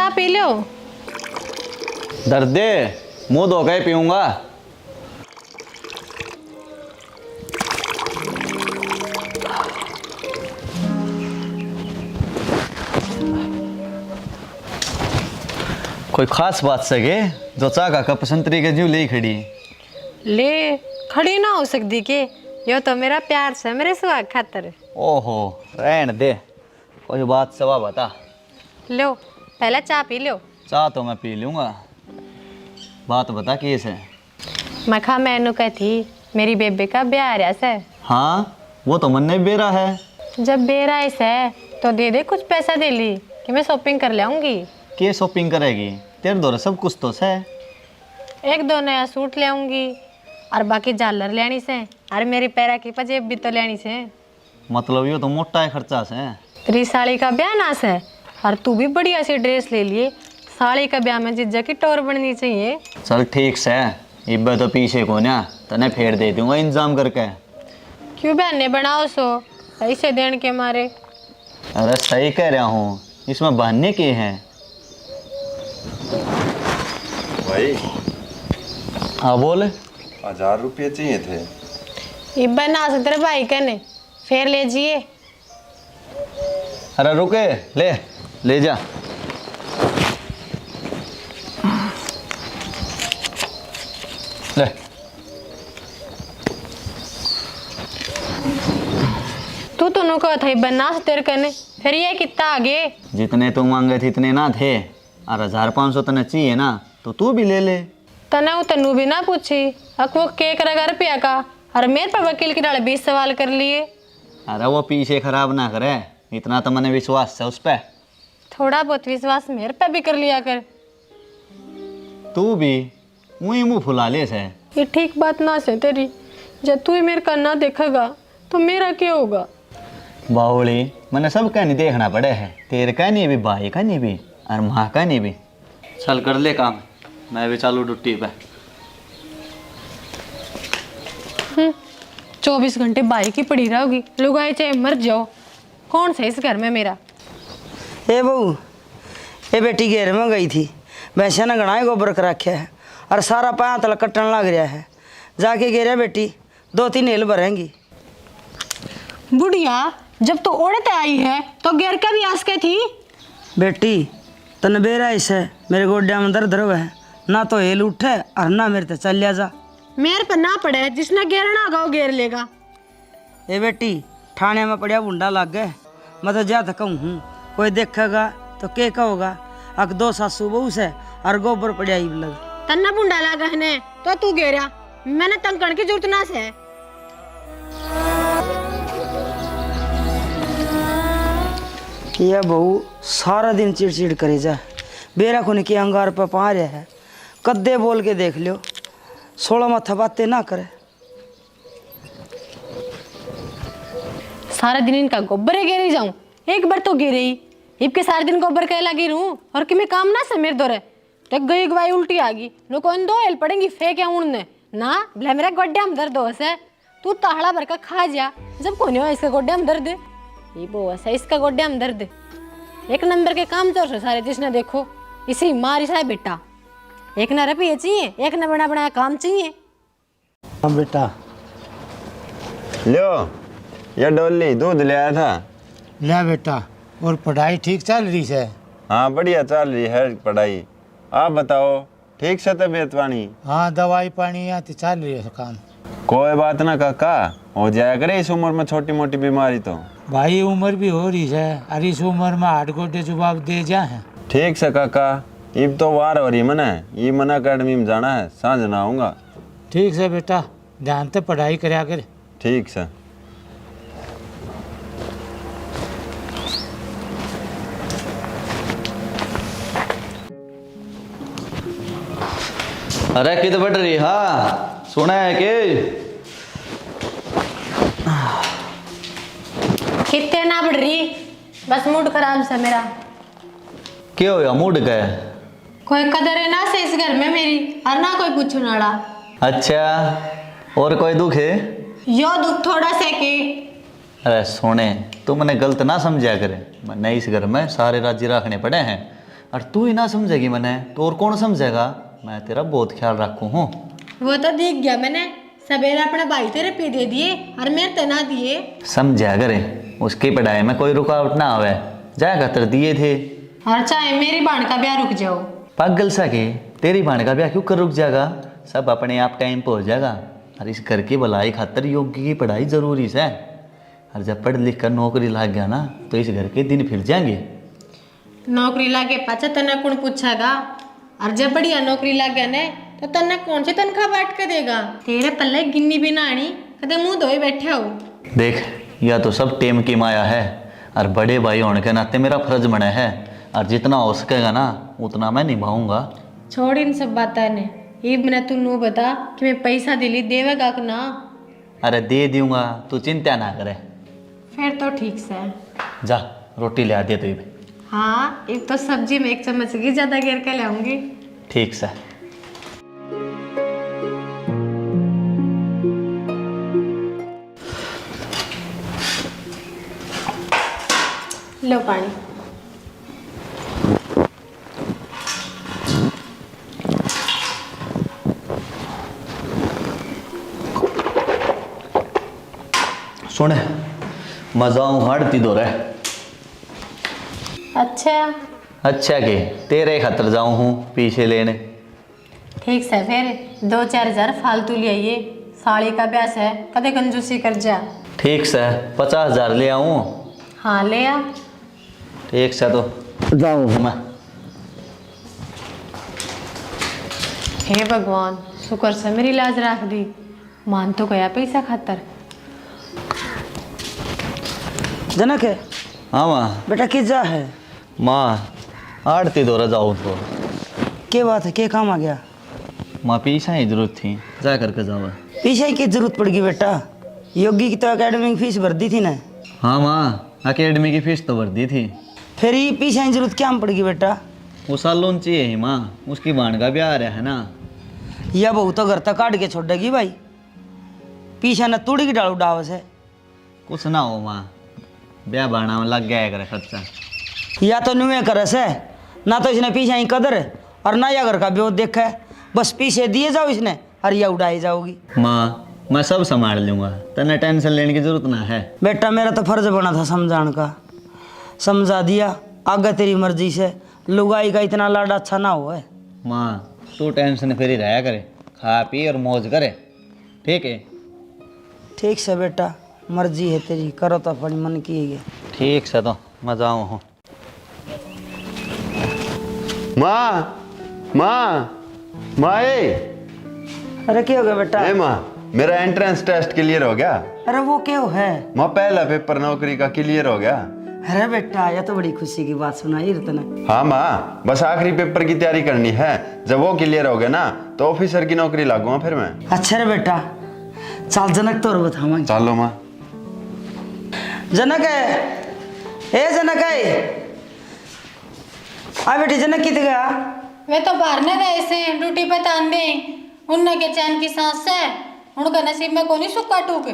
चाय P low. दर्द दे, मुंह धो के पीऊंगा। कोई खास बात सके जो चाह का कप संतरी के जीव ले खड़ी ले खड़ी ना हो सकती के, यो तो मेरा प्यार से मेरे सुहाग खातर। ओहो रहन दे, कोई बात सवा बता। लो पहले चाय पी लो। चाह तो मैं पी लूंगा, बात बता कैसे। मखा मैनू कहती मेरी बेबे का ब्याह रहा से। हाँ वो तो मन ने बेरा है। जब बेरा ऐसा है तो दे दे कुछ पैसा दे ली कि मैं शॉपिंग कर लाऊंगी। के शॉपिंग करेगी, तेरे दौरे सब कुछ तो है। एक दो नया सूट ले आऊंगी और बाकी झालर लेनी से, और मेरी पैरा की पजेब भी तो लेनी से। मतलब ये तो मोटा है खर्चा से। तेरी साड़ी का ब्याह नास है और तू भी बढ़िया सी ड्रेस ले लिए। साड़ी का ब्याह में जीजा की टोर बननी चाहिए। चल ठीक से, इब्बे तो पीछे को ना तने फेर दे दूंगा इंतजाम करके। क्यों बहने बनाओ सो ऐसे देन के मारे। अरे सही कह रहा हूँ, इसमें बहाने के हैं। भाई हाँ बोल। 1000 रुपये चाहिए थे। इब्बा ना से तेरे भाई कहने फिर ले जिए। अरे रुके, ले ले जा। ले तू तो नुको था इब्बा ना से तेरे कहने, फिर ये कितना आगे। जितने तू मांगे थे इतने ना थे, और 1500 तने चाहिए ना तो तू भी ले ले। तने तनु भी ना पूछी वो के करेगा रुपया का, और मेरे पर वकील की डाले 20 सवाल कर लिए। अरे वो पीछे खराब ना करे, इतना तो मैंने विश्वास है उस पर। थोड़ा बहुत विश्वास मेरे पे भी कर लिया कर। तू भी मुँह मुँह फुला ले से। ये ठीक बात ना से तेरी, जब तू ही मेरे का ना देखेगा तो मेरा क्या होगा। बाहुली मैंने सब का नहीं देखना पड़े है, तेरे का नहीं भी, भाई का नहीं भी, और माँ का नहीं भी। चल कर ले काम, मैं भी चालू ड्यूटी पे। 24 घंटे बाइक ही पड़ी रहोगी, लुगाई चाहे मर जाओ। कौन सा इस घर में मेरा। ए बहू, ए बेटी घेर में गई थी, वैसे ना गणाए गोबर कर रखे है और सारा पाया तल कटन लग रहा है। जाके घेरा बेटी, 2-3 हेल भरेंगी। बुढ़िया जब तो ओढ़ते आई है तो घेर का भी आस के थी। बेटी तन बेरा इसे मेरे गोड्या में दर्द रहो है, ना तो हेल उठे और ना मेरे ते चल जा। मेरे पर ना पड़े, जिसने घेरना होगा वो घेर लेगा। ए बेटी ठाणे में पड़िया बुंडा लग गए, मैं तो जा थका हूँ, कोई देखेगा तो के कहोगा। अक 2 सासू बहू से और गोबर पड़िया ही लग। तन्ना बुंडा लगा है तो तू घेरा, मैंने तंग करने की जरूरत ना से। यह बहू सारा दिन चिड़चिड़ करे जा, बेरा खुने के अंगार पर पा रहा है। कद्दे बोल के देख लियो, 16 माथा बातें ना करे। सारा दिन इनका गोबर ही घेरी जाऊं, एक बार तो घेरे ही। इबके सारे दिन गोबर कह लगी रहूं और कि मैं काम ना से मेरे दौरे तो गई गवाई उल्टी आ गई। नो कौन 2 हेल पड़ेंगी फेंक या उड़ने ना भले मेरा गोड्डे में दर्द हो से। तू ताहड़ा भर का खा जा, जब कौन हो इसका गोड्डे में दर्द, ये वो ऐसा इसका गोड्डे में दर्द। एक नंबर के काम चोर से सारे, जिसने देखो इसी मार इसा बेटा। एक ना रुपये चाहिए, एक ना बना बनाया काम चाहिए। हाँ बेटा लो ये डोली दूध ले आया था। ले बेटा, और पढ़ाई ठीक चल रही है? हाँ बढ़िया चल रही है पढ़ाई। आप बताओ ठीक से तबीयत पानी? हाँ दवाई पानी आती चल रही है काम। कोई बात ना काका, हो जाया करे इस उम्र में छोटी मोटी बीमारी तो। भाई उम्र भी हो रही है, और इस उम्र में हाथ गोडे जवाब दे जा है। ठीक से काका, इब तो वार हो रही मना ये मना अकेडमी में जाना है, सांझ ना आऊँगा। ठीक से बेटा, ध्यान से पढ़ाई कराया कर। ठीक से। अरे कित बढ़ रही, हाँ सुना है कि कितने ना बढ़ रही, बस मूड खराब से मेरा। क्या हो मूड का? कोई कदर है ना से इस घर में मेरी, और ना कोई पूछने वाला। अच्छा और कोई दुख है? यो दुख थोड़ा से की। अरे सोने तू मैंने गलत ना समझा करे, मैंने इस घर में सारे राज्य रखने पड़े हैं। और तू ही ना समझेगी मैंने तो और कौन समझेगा। मैं तेरा बहुत ख्याल रखूँ हूँ। वो तो देख गया मैंने, सवेरे अपने भाई तेरे पे दे दिए और मेरे तना दिए। समझा करे, उसकी पढ़ाई में कोई रुकावट ना आवे, जाए खातर दिए थे। और चाहे मेरी बाण का ब्याह रुक जाओ। पागल सा के, तेरी बाण का ब्याह क्यों कर रुक जाएगा, सब अपने आप टाइम पे हो जाएगा। और इस घर की भलाई खातर योग्य की पढ़ाई जरूरी है। और जब पढ़ लिख कर नौकरी लग गया ना तो इस घर के दिन फिर जाएंगे। नौकरी लागे पाचा तना कौन पूछेगा, और जब बढ़िया नौकरी लग गया ने तो तना कौन सी तनख्वाह बांट के देगा। तेरे पल्ले गिन्नी भी ना आनी, कदे मुंह धोए बैठे हो। देख, या तो सब टेम की माया है, और बड़े भाई होने के नाते मेरा फर्ज बना है, और जितना हो सकेगा ना उतना मैं निभाऊंगा। छोड़ इन सब बातें ने, इब ने तू नू बता कि मैं पैसा दिली देवेगा कि ना। अरे दे दूंगा, तू चिंता ना करे। फिर तो ठीक से। जा रोटी ले आ दे तो। हाँ, एक तो सब्जी में 1 चम्मच की ज्यादा घेर के लाऊंगी। ठीक से। लो पानी। सुन, मजा हाड़ती दो रहे। अच्छा के तेरे खतर जाऊं हूँ पीछे लेने। ठीक से, फिर 2-4 हजार फालतू ले आइए, साड़ी का ब्यास है, कदे कंजूसी कर जा। ठीक से, 50,000 ले आऊँ। हाँ ले आ। ठीक से, तो जाऊँ मैं। हे भगवान, शुक्र से मेरी लाज रख दी, मान तो गया पैसा खातर। जनक है हाँ माँ। बेटा किस जा है? माँ आड़ती दो जाऊँ तो। क्या बात है, क्या काम आ गया? माँ पीछा ही जरूरत थी, जा करके जाओ। पीछे की जरूरत पड़ गई बेटा? योगी की तो एकेडमी की फीस भर दी थी ना। हाँ माँ, अकेडमी की फीस तो भर दी थी। फिर ये पीछे की जरूरत क्या पड़ गई बेटा? वो सालों चाहिए ही माँ, उसकी बाण का ब्याह आ रहा है ना। यह बहू तो घर तक काट के छोड़ेगी भाई, पीछे न तोड़ी की डालू डावस है। कुछ ना हो माँ, ब्याह बाणा में लग गया है खर्चा। या तो नुए करस है ना, तो इसने पीछे ही कदर और ना या घर का ब्योत देखा है, बस पीछे दिए जाओ इसने और यह उड़ाई जाओगी। माँ मैं सब संभाल लूँगा, तने टेंशन लेने की जरूरत ना है। बेटा मेरा तो फर्ज बना था समझाने का, समझा दिया, आगे तेरी मर्जी से। लुगाई का इतना लाड अच्छा ना हो है। माँ तू टेंशन फ्री रहा करे, खा पी और मौज करे, ठीक है? ठीक से बेटा, मर्जी है तेरी, करो तो अपनी मन की है। ठीक से, तो मैं जाऊँ हूँ। माँ माँ माँ ए अरे क्या हो गया बेटा? ए माँ, मेरा एंट्रेंस टेस्ट क्लियर हो गया। अरे वो क्या है? माँ पहला पेपर नौकरी का क्लियर हो गया। अरे बेटा यह तो बड़ी खुशी की बात सुनाई रतन। हाँ माँ, बस आखिरी पेपर की तैयारी करनी है, जब वो क्लियर हो गया ना तो ऑफिसर की नौकरी लागूंगा फिर मैं। अच्छा रे बेटा, चल जनक तो और बतावा। चलो माँ। जनक है, ए जनक है, आ बेटी जनक कितने गया? वे तो बाहर न गए से ड्यूटी पे तान दे, उनने के चैन की सांस है, उनका नसीब में कोनी सुक्का टूक।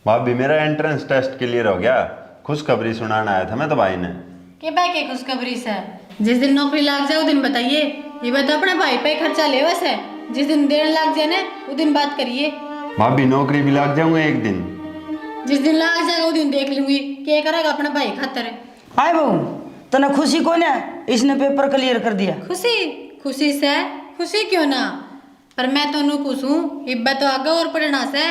भाभी मेरा एंट्रेंस टेस्ट क्लियर हो गया, खुशखबरी सुनाना आया था मैं तो भाई ने। के भाई के खुशखबरी से? जिस दिन नौकरी लाग जाए उस दिन बताइए, ये बता अपने भाई पे खर्चा ले वैसे, जिस दिन देर लाग जाए ना उस दिन बात करिए। भाभी नौकरी भी लाग जाऊंगा एक दिन। जिस दिन लाग जाएगा उस दिन देख लूंगी क्या करेगा अपने भाई खातर। आए बहू, तना खुशी कौन है? इसने पेपर क्लियर कर दिया। खुशी? खुशी से? खुशी क्यों ना, पर मैं तो नू खुश हूँ, इब्बा तो आगे और पढ़ना से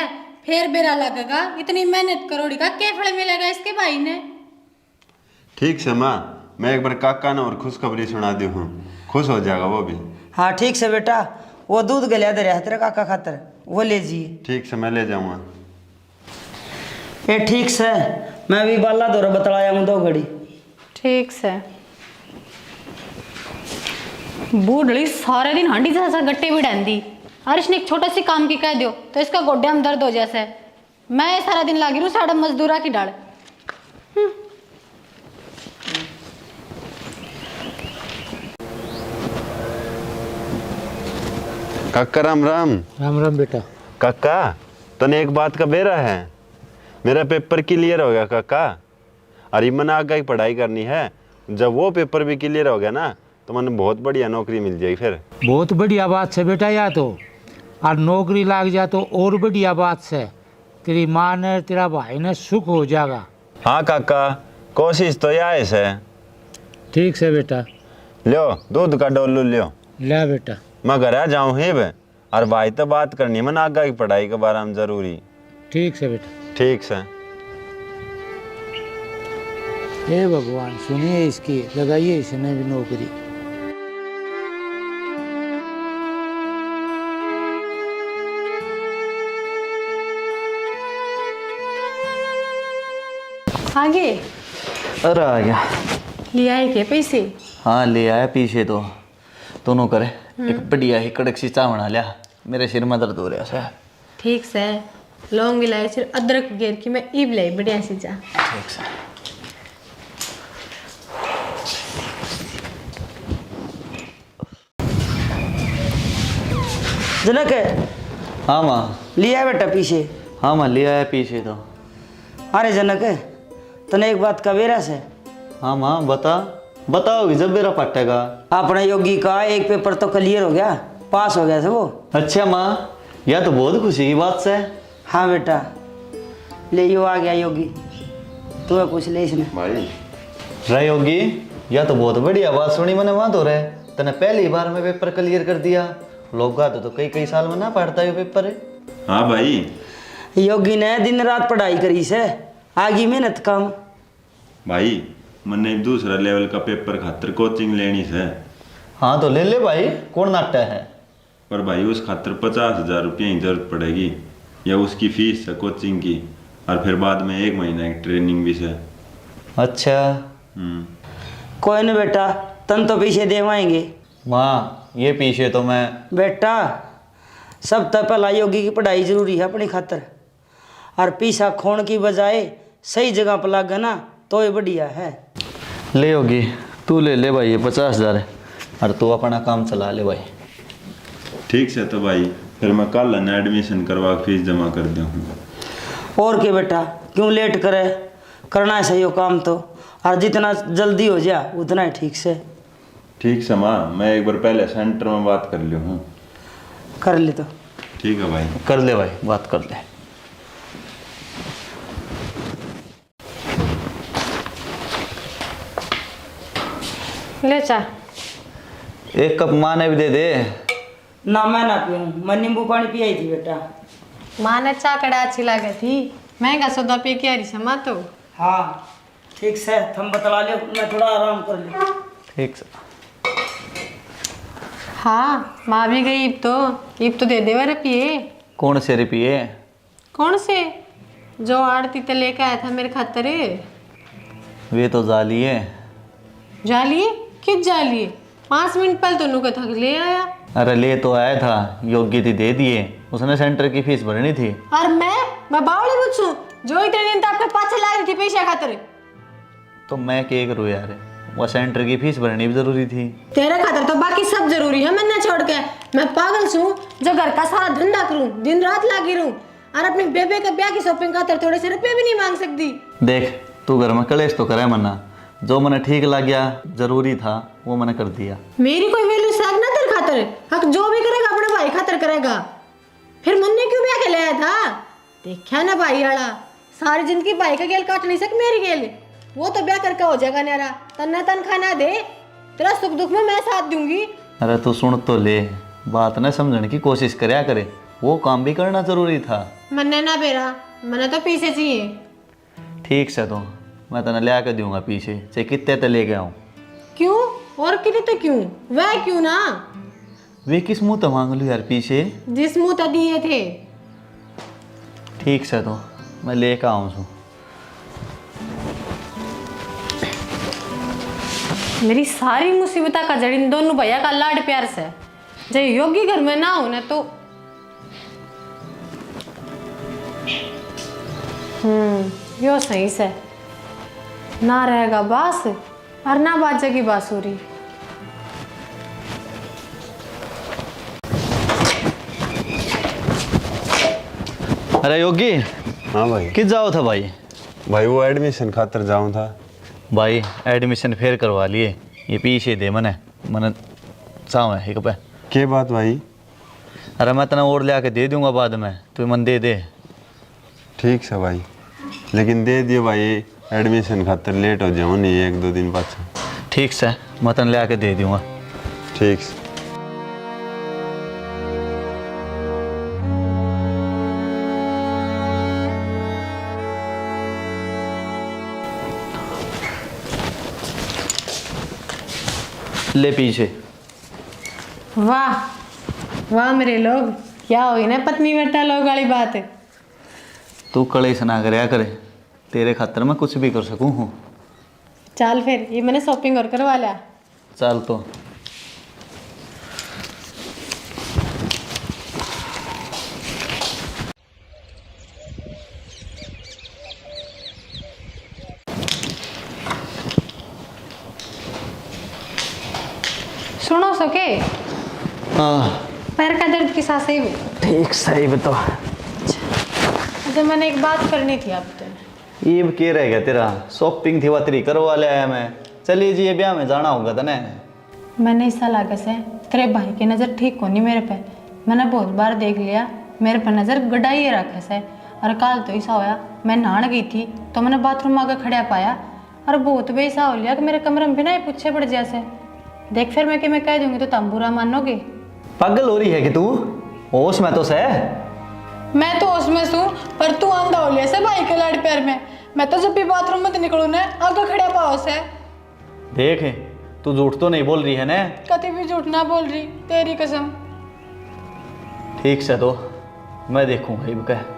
फिर बेरा लगेगा, इतनी मेहनत करोड़ी का क्या फल मिलेगा इसके भाई ने। ठीक से माँ, मैं एक बार काका ने और खुशखबरी सुना दी हूँ, खुश हो जाएगा वो भी। हाँ ठीक से बेटा, वो दूध गलिया दे रहा है तेरे काका खातर, वो ले जी। ठीक से मैं ले जाऊँगा। ए ठीक से, मैं भी बाला दौरा बतलाया हूँ 2 घड़ी। ठीक से। बूढ़ी सारे दिन हांडी जैसा गट्टे भी डांदी, और इसने एक छोटा सी काम की कह दियो तो इसका गोड्डे में दर्द हो जैसे। मैं सारा दिन लागी रू साढ़े मजदूरा की डाल। काका राम राम। राम राम बेटा। काका तने एक बात का बेरा है, मेरा पेपर क्लियर हो गया काका, और ये मना आगे की पढ़ाई करनी है, जब वो पेपर भी क्लियर हो गया ना तो मैंने बहुत बढ़िया नौकरी मिल जाएगी फिर। बहुत बढ़िया बात है बेटा, या तो और नौकरी लाग जा तो और बढ़िया बात है। तेरी माँ ने तेरा भाई ने सुख हो जाएगा। हाँ काका, कोशिश तो यह है। ठीक से बेटा। लियो दूध का डोलू लियो। ले बेटा। मैं घर आ जाऊँ ही बे, और भाई तो बात करनी है मैंने आगे की पढ़ाई के बारे में जरूरी। ठीक से बेटा। ठीक से। हे भगवान, सुनिए इसकी, लगाइए इसने भी नौकरी। आगे अरे आ गया। लिया है क्या पैसे? हाँ ले आया पीछे तो दोनों करे। एक बढ़िया ही कड़क सी चाय बना लिया, मेरे सिर में दर्द हो रहा है। ठीक से। लौंग इलायची अदरक घेर की मैं ईब लाई बढ़िया सी जा। ठीक से। जनक हाँ माँ। लिया है बेटा पीछे। हाँ माँ ले आया पीछे तो। अरे जनक तने एक बात का बेरा से। हाँ माँ बता। बताओगी जब मेरा पटेगा। अपने योगी का एक पेपर तो क्लियर हो गया, पास हो गया था वो। अच्छा माँ, यह तो बहुत खुशी की बात है। हाँ बेटा, ले यो आ गया योगी, तुम्हें पूछ ले इसने। भाई रहे होगी, यह तो बहुत बढ़िया बात सुनी मैंने। वहां तो रहे तने पहली बार में पेपर क्लियर कर दिया। लोग तो कई कई साल में ना पढ़ता है पेपर है। हाँ भाई। योगी ने दिन रात पढ़ाई करी से, आगे मेहनत कम। भाई मैंने दूसरा लेवल का पेपर खातर कोचिंग लेनी है। हाँ तो ले ले भाई, कौन नाटा है। पर भाई उस खातर 50,000 रुपये की जरूरत पड़ेगी, या उसकी फीस है कोचिंग की, और फिर बाद में 1 महीने की ट्रेनिंग भी है। अच्छा कोई नहीं बेटा, तन तो पीछे देवाएंगे। माँ ये पीछे तो मैं। बेटा सब तो पहला योगी की पढ़ाई जरूरी है अपनी खातर, और पीछा खोण की बजाय सही जगह पर लग ना तो ये बढ़िया है। ले होगी, तू ले ले भाई ये 50,000 है, और तू अपना काम चला ले भाई। ठीक से तो भाई, फिर मैं कल ना एडमिशन करवा फीस जमा कर दूँ। और क्या बेटा, क्यों लेट करे, करना है सही हो काम तो, और जितना जल्दी हो जाए उतना ही ठीक से। ठीक से माँ, मैं एक बार पहले सेंटर में बात कर लूँ। हूँ कर ले तो। ठीक है भाई। कर ले भाई, बात कर ले। ले चा। एक कप माँ ने भी दे दे। ना मैं ना पीऊँ, मैं नींबू पानी पियाई थी बेटा। माँ ने चा कड़ा अच्छी लगी थी, महंगा सौदा पे क्या रही माँ तो। हाँ ठीक से, तुम बतला लो, मैं थोड़ा आराम कर लूँ। ठीक से। हाँ माँ भी गई ईब तो दे दे वे रुपये। कौन से रुपये? कौन से? जो आड़ती ते लेके आया था मेरे खातर। वे तो जाली है। जालिए? किस जालिए? 5 मिनट पहले तो नुका थक ले आया। अरे ले तो आया था, योग्य थी दे दिए, उसने सेंटर की फीस भरनी थी। और मैं बावड़ी पूछूं जो इतने दिन तक आपके पाछे ला रही थी पैसे खातर। तो मैं क्या करूँ यार, वो सेंटर की फीस भरनी भी जरूरी थी। तेरे खातर तो बाकी सब जरूरी है, मैं ना छोड़ के। मैं पागल छूं जो घर का सारा धंधा करूं, दिन रात लागी रहूं, और अपने बेबे के ब्याह की शॉपिंग खातर थोड़े से रुपए भी नहीं मांग सकती। देख तू घर में कलेश तो करे मना, जो मैंने ठीक लग गया जरूरी था वो मैंने कर दिया। मेरी कोई वैल्यू साग ना तेरे खातर, हक जो भी करेगा अपने भाई खातर करेगा। फिर मुन्ने क्यों ब्याह के ले आया था? देखा ना भाई आड़ा, सारी जिंदगी भाई का गेल काट नहीं सक मेरी गेल। वो तो ब्याह करके हो जाएगा नारा, तन्ना तन खाना दे, तेरा सुख दुख में मैं साथ दूंगी। अरे तू सुन तो ले, बात न समझने की कोशिश करया करे, वो काम भी करना जरूरी था। मन्ने ना बेरा, मैंने तो पीछे चाहिए। ठीक से तो मैं तेने ले आके दूंगा पीछे, चाहे कितने ते ले गया हूँ। क्यों? और कितने तो क्यों? वह क्यों ना? वे किस मुँह तो मांग लूँ यार पीछे, जिस मुँह तो दिए थे। ठीक से तो मैं लेकर आऊँ छू। मेरी सारी मुसीबत का जड़ इन दोनों भैया का लाड प्यार से। जब योगी घर में ना हो ना तो यो सही से ना रहेगा बास और ना बाजेगी बांसुरी। अरे योगी हाँ भाई। किस जाओ था भाई? भाई वो एडमिशन खातर जाऊँ था। भाई एडमिशन फिर करवा लिए, ये पीछे दे मने मन चाव है एक पे। के बात भाई? अरे मैं तना और ले आके दे दूंगा बाद में, तू मन दे दे। ठीक है भाई, लेकिन दे दियो भाई, एडमिशन खातर लेट हो जाऊँ नहीं 1-2 दिन पाछा। ठीक से मैं तन ले आके दे दूंगा। ठीक है। ले पीछे। वाह वाह मेरे लोग, क्या हुई ना पत्नी बेटा लोग वाली बात है। तू कलेश ना करया करे, तेरे खातर मैं कुछ भी कर सकूँ हूँ। चल फिर ये मैंने शॉपिंग और करवा लिया। चल तो। सुनो सके, हाँ पैर का दर्द की सांसें भी। ठीक सही बताओ। अच्छा मैंने एक बात करनी थी आपसे। ईब के रह गया तेरा, शॉपिंग थी वतरी करवा ले आया मैं। चलिए जी, ये ब्याह में जाना होगा तने। मैंने इस साल आगे से तेरे भाई की नज़र ठीक होनी मेरे पे। मैंने बहुत बार देख लिया, मेरे पे नज़र गड़ाई रखे से। और कल तो ऐसा होया, मैं नहाने गई थी तो मैंने बाथरूम आगे खड़ा पाया, और बहुत भी ऐसा हो लिया कि मेरे कमरे में भी ना ये पूछे पड़ जैसे। देख फिर मैं कि मैं कह दूंगी तो तुम बुरा मानोगे। पागल हो रही है कि तू? होश में तो से। मैं तो उसमें हूँ, पर तू अंधा हो लिया से भाई के लाड़ पैर में। मैं तो जब भी बाथरूम में निकलूँ ना आगे खड़ा पाओ से। देख तू झूठ तो नहीं बोल रही है ना? कभी भी झूठ ना बोल रही, तेरी कसम। ठीक से तो मैं देखूंगा इब कह।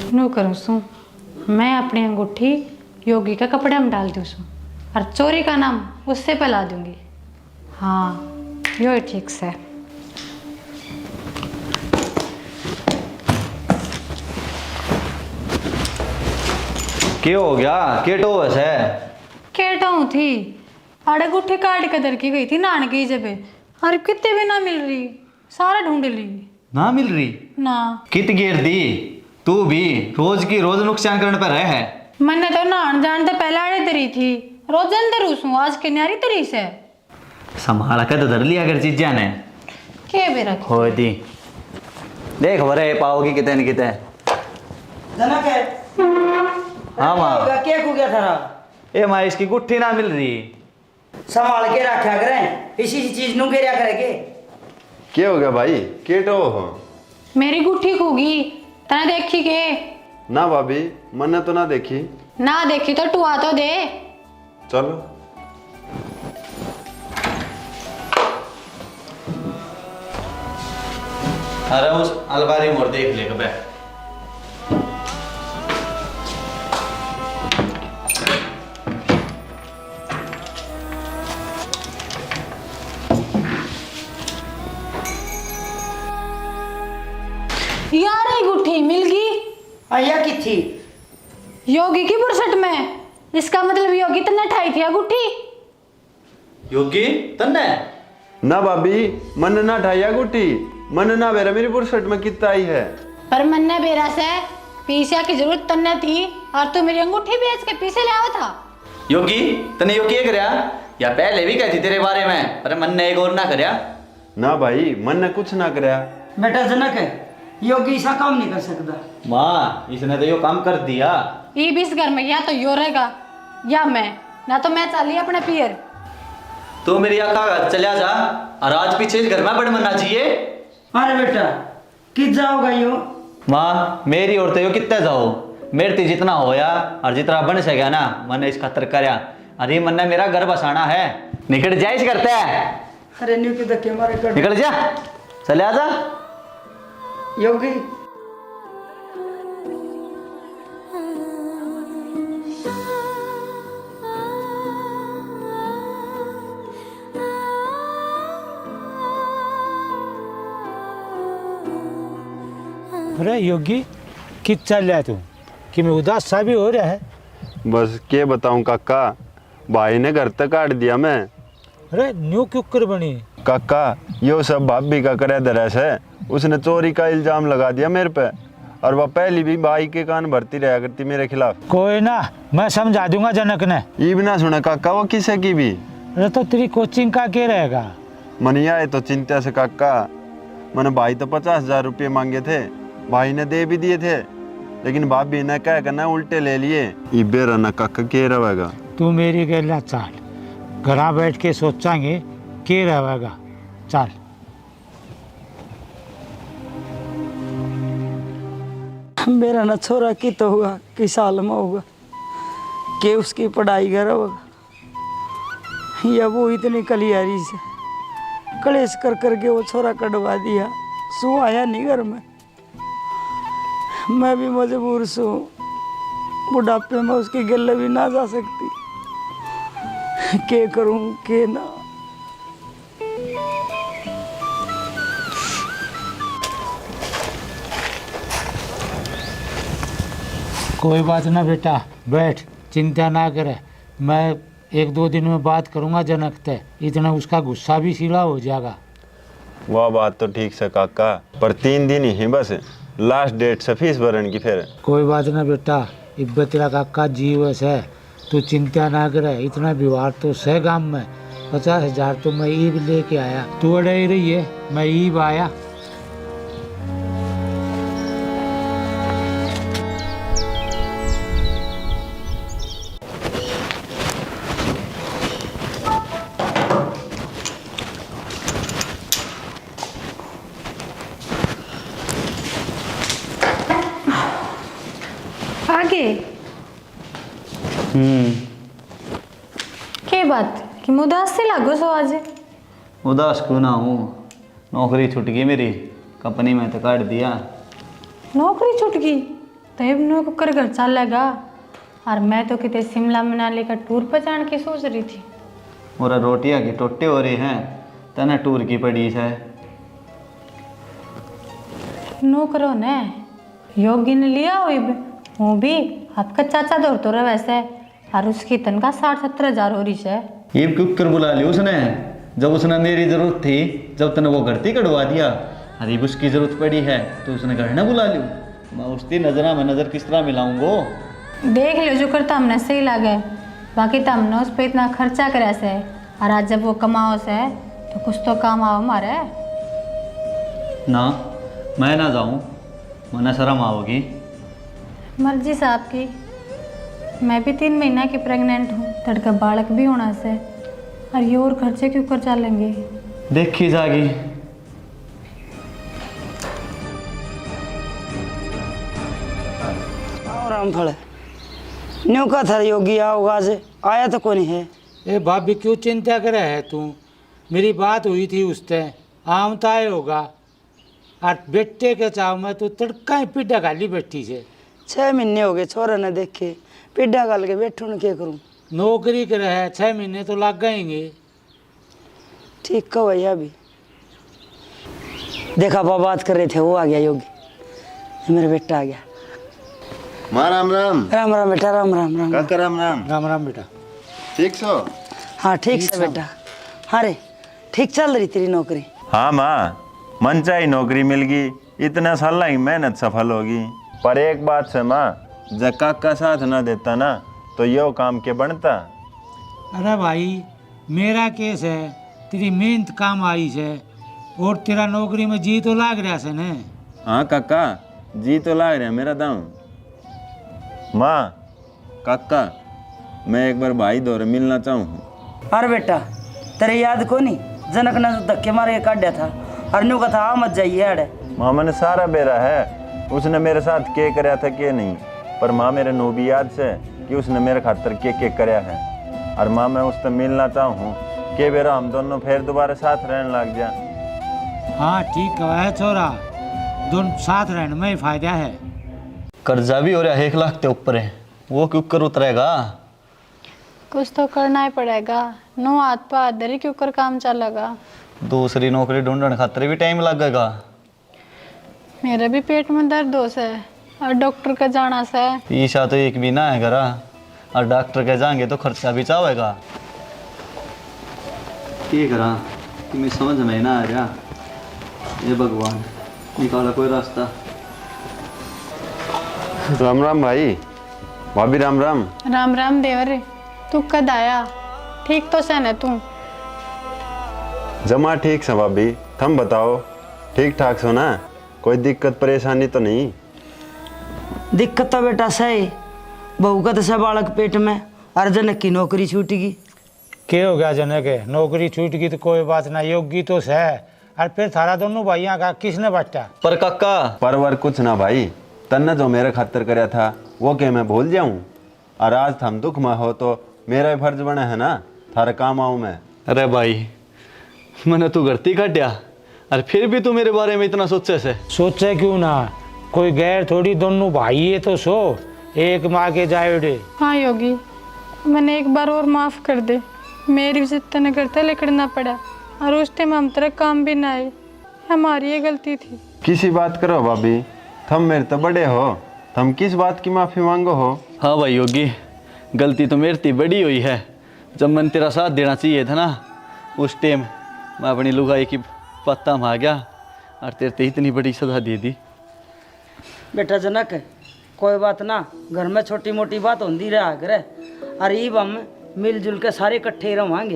नो करूँ सू, मैं अपनी अंगूठी योगी का कपड़े में डाल दूँ सू, और चोरी का नाम उससे पे ला दूंगी। हाँ यो ठीक से। क्या हो गया? केटो वैसे केटाऊँ थी, अड़े गुट्ठी काट के दर की गई थी नान की जब, और कितने भी ना मिल रही, सारा ढूंढ ली ना मिल रही ना। कित गिर दी? तू भी रोज की रोज नुकसान करने पर रहे है। मैंने तो नहान जान तो पहले आड़े तरी थी, रोज अंदर उसू आज के न्यारी तरी से। संभाल कर तो धर लिया अगर चीजा ने के बेरा हो दी। देख वरे पाओगी कितने न कितने। जनक है। हाँ माँ, क्या हो गया थारा? ए माँ इसकी गुट्ठी ना मिल रही। संभाल के रखा करें, इसी चीज नु घेरिया करेंगे। क्या हो गया भाई? केटो हो? मेरी गुट्ठी खोगी, तने देखी के? ना भाभी, मैंने तो ना देखी। ना देखी तो टुआ तो दे। चलो। अरे उस अलमारी मोड़ देख ले कबे। यार ये गुट्ठी मिल गई। आया की थी? योगी की बुरसट में, इसका मतलब योगी तन्ने ठाई थी गुट्ठी। योगी तन्ने? ना भाभी, मन ना ढाया गुटी, मन ना बेरा मेरी पुरसट में कितना आई है। पर मन्ने बेरा से पीछे की जरूरत तन्ने थी, और तू मेरी अंगूठी बेच के पीछे ले आवा था। योगी तने यो क्या करया? या पहले भी कहती तेरे बारे में, पर मन ने एक और ना करया। ना भाई, मन ने कुछ ना करया। बेटा जनक है, योगी ऐसा काम नहीं कर सकता। माँ इसने तो यो काम कर दिया। ये भी इस घर में या तो यो रहेगा या मैं, ना तो मैं चली अपने पियर। तू मेरी आका चला जा, और आज पीछे इस घर में बड़ मरना चाहिए। अरे बेटा कित जाओगा यो? माँ मेरी और तो यो कितने जाओ, मेरे ते जितना होया और जितना बन सकेगा ना मैंने इस खातर करया। अरे मन ने मेरा घर बसाना है, निकल जा इस करते है। अरे न्यू के धक्के मारे कर। निकल जा, चले आ जा। योगी अरे योगी कित चल रहा है तू कि मैं उदास सा भी हो रहा है। बस क्या बताऊं काका, भाई ने घर तक काट दिया मैं। अरे न्यू क्यों कर बनी। काका यो सब भाभी का करे दरस है, उसने चोरी का इल्जाम लगा दिया मेरे पे, और वह पहले भी भाई के कान भरती रहा करती मेरे खिलाफ। कोई ना, मैं समझा दूंगा जनक ने। ये भी ना सुना काका वो किसे की भी। अरे तो तेरी कोचिंग का क्या रहेगा। मनी आए तो चिंता से काका, मैंने भाई तो 50,000 रुपये मांगे थे, भाई ने दे भी दिए थे, लेकिन भाभी ने क्या करना उल्टे ले लिए। ये बेरा ना काका के रहेगा। तू मेरी गला चाल, घर बैठ के सोचांगे के रहेगा। चाल मेरा न छोरा की तो हुआ कि साल में होगा कि उसकी पढ़ाई कर होगा, या वो इतनी कलियारी से कलेश कर करके वो छोरा कटवा दिया, सो आया नहीं घर में। मैं भी मजबूर सू, बुढ़ापे में उसकी गले भी ना जा सकती, के करूं के ना। कोई बात ना बेटा, बैठ, चिंता ना करे। मैं 1-2 दिन में बात करूंगा जनक से, इतना उसका गुस्सा भी सीला हो जाएगा। वह बात तो ठीक से काका, पर 3 दिन ही बस, लास्ट डेट से फीस भरने की फिर। कोई बात ना बेटा, इब्बत तेरा काका जीवस है, तू चिंता ना करे। इतना व्यवहार तो सह गांव में 50,000 तो मैं ईब लेके आया, तू अड़े ही रही है, मैं ईब आया। आगे के बात कि मुदास से लागो सो आज। उदास क्यों ना हूँ, नौकरी छूट गई मेरी, कंपनी में तो काट दिया। नौकरी छूट गई तो अब नो कर घर चलेगा। और मैं तो कितने शिमला मनाली का टूर पर जाने की सोच रही थी। मोरा रोटियाँ की टोटे हो रही हैं, तना टूर की पड़ी है। नो करो ने, योगी ने लिया हुई वो भी आपका चाचा दौड़ तो रहा वैसे, और उसकी तनख्वाह 60-70 हज़ार हो रही है। ये क्यों कर बुला ली उसने, जब उसने मेरी जरूरत थी, जब तने वो घर कटवा दिया, अरे उसकी जरूरत पड़ी है तो उसने घर ना बुला लियो। मैं उसकी नजर में नजर किस तरह मिलाऊंगो। देख लो जो करता हमने सही लगे, बाकी तो हमने उस पर इतना खर्चा करे से, और आज जब वो कमाओ से तो कुछ तो काम आओ हमारे। ना मैं ना जाऊं, मना शर्म आओगी। मर्जी साहब की, मैं भी 3 महीना की प्रेग्नेंट हूँ, तड़का बालक भी होना से, और ये और खर्चे क्यों कर चलेंगे। देखी जागी। और हम थोड़े न्यू का था योगी आओगा, आज आया तो कौन है। ए भाभी क्यों चिंता करे है तू, मेरी बात हुई थी उससे, आम ताय होगा। और बेटे के चाव में तू तड़का ही पिड्डा गाली बैठी से। 6 महीने हो गए छोरा ने देखे, पिड्डा गाल के बैठू न क्या करूं। नौकरी करे है, 6 महीने तो लग जाएंगे। ठीक कहो भैया, अभी देखा पापा बात कर रहे थे, वो आ गया योगी, मेरा बेटा आ गया। माँ राम राम। राम राम बेटा, राम राम राम। काका राम राम। राम राम बेटा। ठीक सो? हाँ ठीक से बेटा। हाँ रे, ठीक चल रही तेरी नौकरी? हाँ माँ, मनचाही नौकरी मिल गई, इतना साल की मेहनत सफल होगी। पर एक बात से माँ, जब काका साथ ना देता ना तो यो काम के बनता। अरे भाई मेरा केस है, तेरी मेहनत काम आई है, और तेरा नौकरी में जी तो लाग रहा से ने। हाँ काका, जी तो लाग रहा मेरा दाम। माँ काका, मैं एक बार भाई दौरे मिलना चाहूँ। अरे बेटा तेरे याद को नहीं, जनक ने तो धक्के मारे के काटा था, अरनू का था आ मत जाइए अड़े। माँ मैंने सारा बेरा है, उसने मेरे साथ के कराया था के नहीं, पर माँ मेरे नो भी याद से कि उसने मेरे खातर के कराया है। और माँ मैं उससे मिलना चाहूँ के बेरा हम दोनों फिर दोबारा साथ रहने लग जा। हाँ ठीक है छोरा, दोनों साथ रहने में ही फायदा है। कर्जा भी हो रहा है 1 लाख के ऊपर है, वो क्यों कर उतरेगा। कुछ तो करना ही पड़ेगा, नो हाथ पर हाथ धरी क्यों कर काम चलेगा। दूसरी नौकरी ढूंढने खातिर भी टाइम लगेगा। मेरे भी पेट में दर्द हो से और डॉक्टर का जाना से। ईशा तो एक भी ना है करा, और डॉक्टर के जाएंगे तो खर्चा भी चाहेगा। ये करा कि मैं समझ में ना आ रहा। ये भगवान निकाला कोई रास्ता। राम राम भाई, भाभी राम राम। राम राम देवर, तू कद आया? ठीक तो से न तू? जमा ठीक से भाभी, तुम बताओ ठीक ठाक सो ना? कोई दिक्कत परेशानी तो नहीं? दिक्कत तो बेटा सही, बहू का दशा बालक पेट में, और जनक की नौकरी छूट गई। क्या हो गया जनक है, नौकरी छूट गई तो कोई बात ना, योगी तो है। और फिर थारा दोनों भाइयों का किसने बचा? पर काका परवर कुछ ना भाई, तन्ने जो मेरे खातिर कराया था वो क्या मैं भूल जाऊं? और आज थम दुख में हो तो मेरा ही फर्ज बना है ना थारे काम आऊं मैं। अरे भाई मैंने तू गलती काटिया, और फिर भी तू मेरे बारे में इतना सोचे से? सोचे क्यों ना, कोई गैर थोड़ी, दोनों भाई है तो सो, एक माँ के जाए। हाँ योगी, मैंने एक बार और माफ कर दे। मेरी भी जिद तने करते लिखना पड़ा, और उस टाइम हम तेरे काम भी ना आए। हमारी ये गलती थी। किसी बात करो भाभी, तुम मेरे तो बड़े हो, तुम किस बात की माफी मांगो हो? हाँ भाई योगी, गलती तो मेरी बड़ी हुई है। जब मैंने तेरा साथ देना चाहिए था ना, उस टाइम मैं अपनी लुगाई की पत्ता में आ गया और तेरे ते इतनी बड़ी सजा दे दी। बेटा जनक कोई बात ना, घर में छोटी मोटी बात होती रहा करे, और ईब हम मिलजुल के सारे इकट्ठे ही रहेंगे।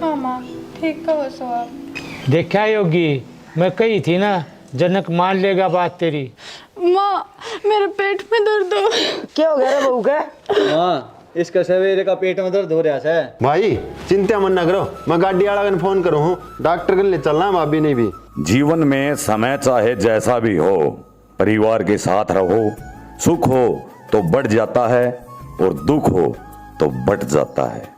हाँ माँ, ठीक कहो सो आप। देखा योगी, मैं कही थी ना, जनक मान लेगा बात तेरी। माँ, मेरे पेट में दर्द हो। क्या हो गया रे बहू का? हाँ, इसका सवेरे का पेट में दर्द हो रहा है। भाई चिंता मन ना करो, मैं गाड़ी वाला को फोन करूँ हूँ, डॉक्टर के लिए चलना है भाभी ने भी। जीवन में समय चाहे जैसा भी हो, परिवार के साथ रहो। सुख हो तो बढ़ जाता है और दुख हो तो बढ़ जाता है।